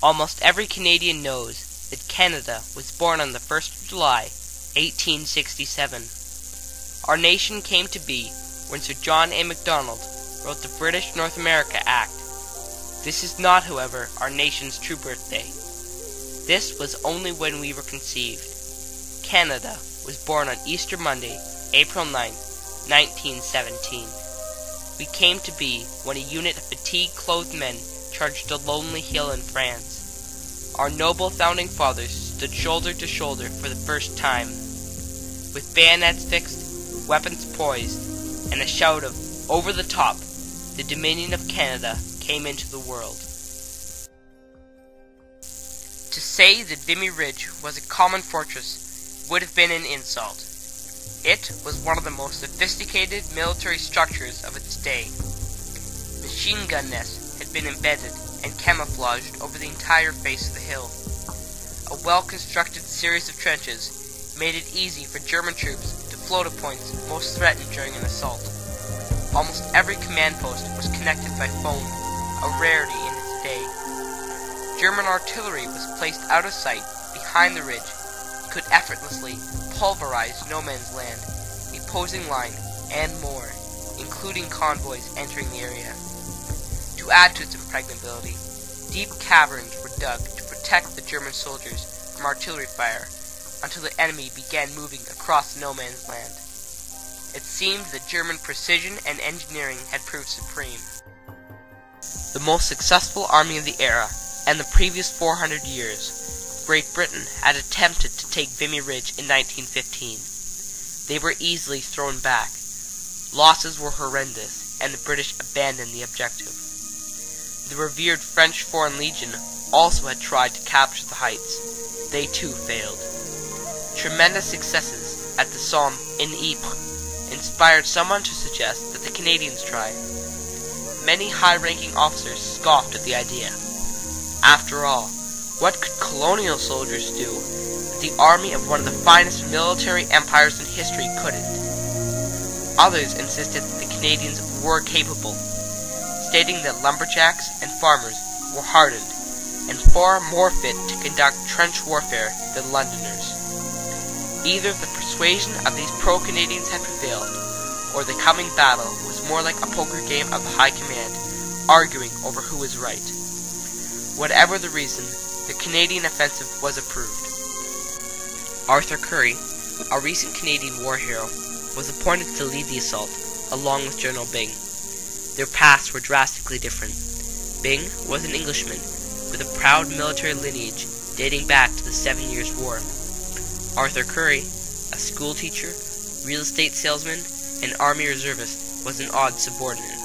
Almost every Canadian knows that Canada was born on the 1st of July, 1867. Our nation came to be when Sir John A. Macdonald wrote the British North America Act. This is not, however, our nation's true birthday. This was only when we were conceived. Canada was born on Easter Monday, April 9th, 1917. We came to be when a unit of fatigue-clothed men charged a lonely hill in France. Our noble founding fathers stood shoulder to shoulder for the first time. With bayonets fixed, weapons poised, and a shout of, "Over the top!" the Dominion of Canada came into the world. To say that Vimy Ridge was a common fortress would have been an insult. It was one of the most sophisticated military structures of its day. Machine gun nests had been embedded and camouflaged over the entire face of the hill. A well-constructed series of trenches made it easy for German troops to flow to points most threatened during an assault. Almost every command post was connected by phone, a rarity in its day. German artillery was placed out of sight behind the ridge and could effortlessly pulverize no man's land, the opposing line, and more, including convoys entering the area. To add to its impregnability, deep caverns were dug to protect the German soldiers from artillery fire until the enemy began moving across no man's land. It seemed that German precision and engineering had proved supreme. The most successful army of the era and the previous 400 years, Great Britain had attempted to take Vimy Ridge in 1915. They were easily thrown back. Losses were horrendous, and the British abandoned the objective. The revered French Foreign Legion also had tried to capture the heights. They too failed. Tremendous successes at the Somme and Ypres inspired someone to suggest that the Canadians try. Many high-ranking officers scoffed at the idea. After all, what could colonial soldiers do that the army of one of the finest military empires in history couldn't? Others insisted that the Canadians were capable, stating that lumberjacks and farmers were hardened and far more fit to conduct trench warfare than Londoners. Either the persuasion of these pro-Canadians had prevailed, or the coming battle was more like a poker game of the High Command, arguing over who was right. Whatever the reason, the Canadian offensive was approved. Arthur Currie, a recent Canadian war hero, was appointed to lead the assault, along with General Byng. Their paths were drastically different. Byng was an Englishman with a proud military lineage dating back to the 7 Years' War. Arthur Currie, a schoolteacher, real estate salesman, and army reservist, was an odd subordinate.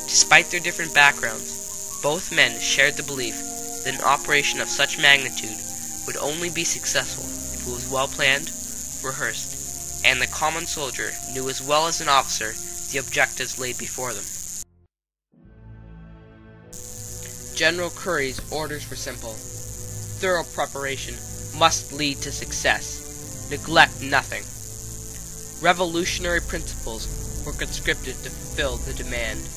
Despite their different backgrounds, both men shared the belief that an operation of such magnitude would only be successful if it was well planned, rehearsed, and the common soldier knew as well as an officer the objectives laid before them. General Currie's orders were simple. Thorough preparation must lead to success. Neglect nothing. Revolutionary principles were conscripted to fulfill the demand.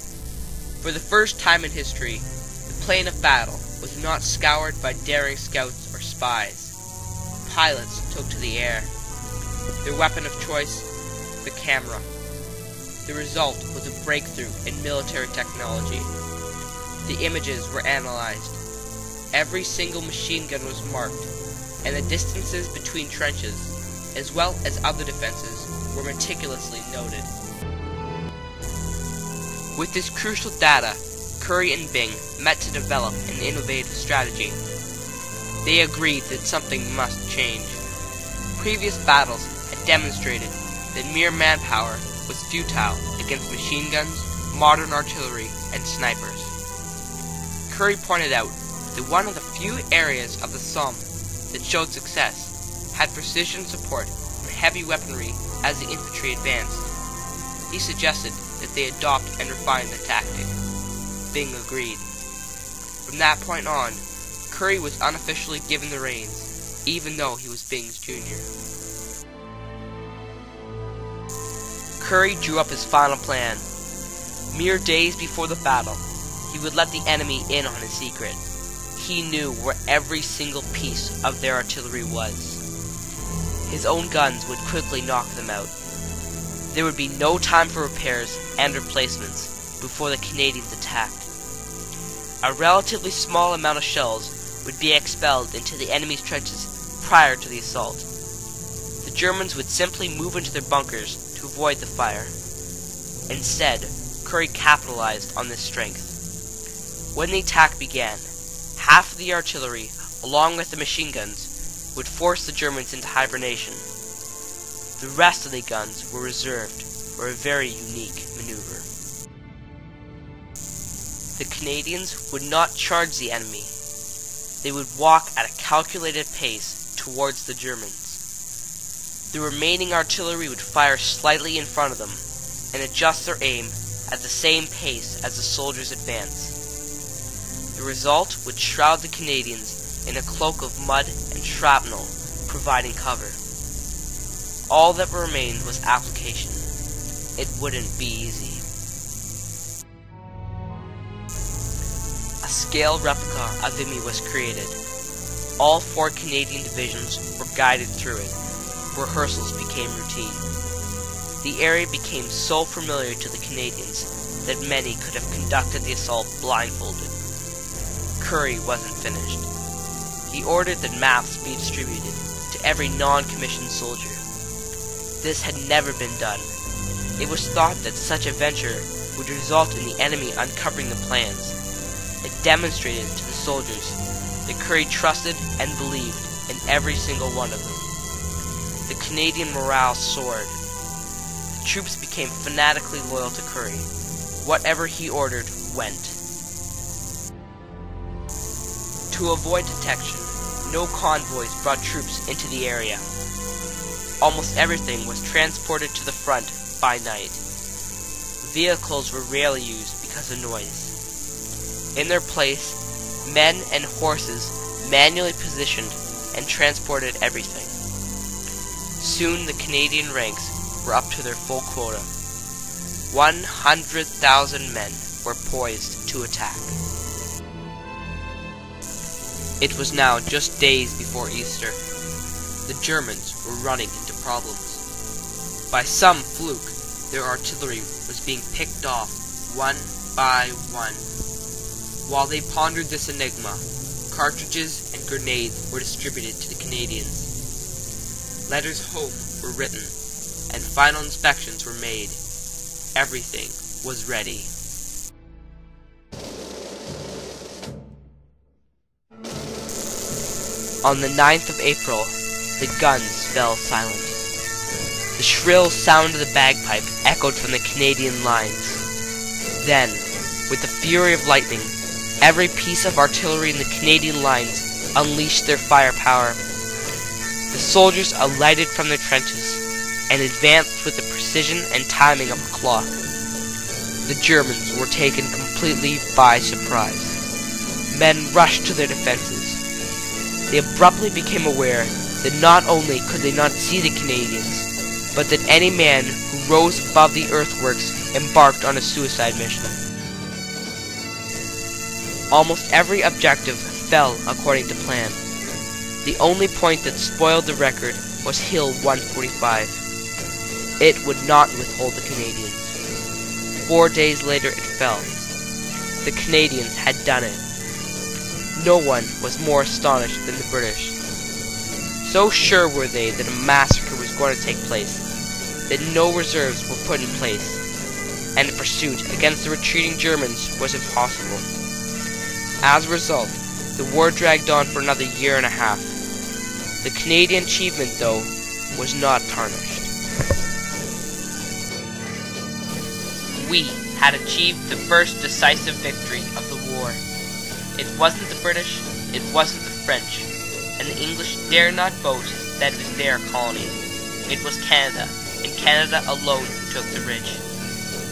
For the first time in history, the plain of battle was not scoured by daring scouts or spies. Pilots took to the air. Their weapon of choice, the camera. The result was a breakthrough in military technology. The images were analyzed. Every single machine gun was marked, and the distances between trenches, as well as other defenses, were meticulously noted. With this crucial data, Currie and Byng met to develop an innovative strategy. They agreed that something must change. Previous battles had demonstrated that mere manpower was futile against machine guns, modern artillery, and snipers. Currie pointed out that one of the few areas of the Somme that showed success had precision support from heavy weaponry as the infantry advanced. He suggested that they adopt and refine the tactic. Byng agreed. From that point on, Currie was unofficially given the reins, even though he was Byng's junior. Currie drew up his final plan. Mere days before the battle, he would let the enemy in on his secret. he knew where every single piece of their artillery was. His own guns would quickly knock them out. There would be no time for repairs and replacements before the Canadians attacked. A relatively small amount of shells would be expelled into the enemy's trenches prior to the assault. The Germans would simply move into their bunkers to avoid the fire. Instead, Currie capitalized on this strength. When the attack began, half of the artillery, along with the machine guns, would force the Germans into hibernation. The rest of the guns were reserved for a very unique maneuver. The Canadians would not charge the enemy. They would walk at a calculated pace towards the Germans. The remaining artillery would fire slightly in front of them and adjust their aim at the same pace as the soldiers advanced. The result would shroud the Canadians in a cloak of mud and shrapnel, providing cover. All that remained was application. It wouldn't be easy. A scale replica of Vimy was created. All 4 Canadian divisions were guided through it. Rehearsals became routine. The area became so familiar to the Canadians that many could have conducted the assault blindfolded. Currie wasn't finished. He ordered that maps be distributed to every non-commissioned soldier. This had never been done. It was thought that such a venture would result in the enemy uncovering the plans. It demonstrated to the soldiers that Currie trusted and believed in every single one of them. The Canadian morale soared. The troops became fanatically loyal to Currie. Whatever he ordered went. To avoid detection, no convoys brought troops into the area. Almost everything was transported to the front by night. Vehicles were rarely used because of noise. In their place, men and horses manually positioned and transported everything. Soon the Canadian ranks were up to their full quota. 100,000 men were poised to attack. It was now just days before Easter. The Germans were running into problems. By some fluke, their artillery was being picked off one by one. While they pondered this enigma, cartridges and grenades were distributed to the Canadians. Letters of hope were written, and final inspections were made. Everything was ready. On the 9th of April, the guns fell silent. The shrill sound of the bagpipe echoed from the Canadian lines. Then, with the fury of lightning, every piece of artillery in the Canadian lines unleashed their firepower. The soldiers alighted from their trenches and advanced with the precision and timing of a clock. The Germans were taken completely by surprise. Men rushed to their defenses. They abruptly became aware that not only could they not see the Canadians, but that any man who rose above the earthworks embarked on a suicide mission. Almost every objective fell according to plan. The only point that spoiled the record was Hill 145. It would not withhold the Canadians. 4 days later it fell. The Canadians had done it. No one was more astonished than the British. So sure were they that a massacre was going to take place, that no reserves were put in place, and the pursuit against the retreating Germans was impossible. As a result, the war dragged on for another year and a half. The Canadian achievement, though, was not tarnished. We had achieved the first decisive victory of the war. It wasn't the British, it wasn't the French, and the English dare not boast that it was their colony. It was Canada, and Canada alone who took the ridge.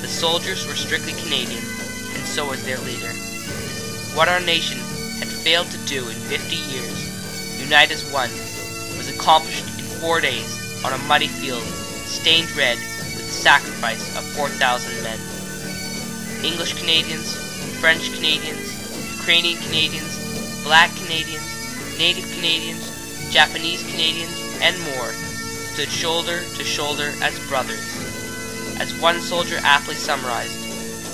The soldiers were strictly Canadian, and so was their leader. What our nation had failed to do in 50 years, unite as one, was accomplished in 4 days on a muddy field, stained red with the sacrifice of 4,000 men. English Canadians, French Canadians, Ukrainian Canadians, Black Canadians, Native Canadians, Japanese Canadians, and more stood shoulder to shoulder as brothers. As one soldier aptly summarized,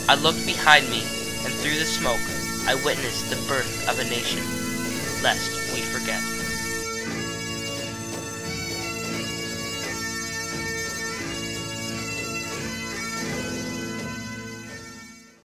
I looked behind me, and through the smoke I witnessed the birth of a nation, lest we forget.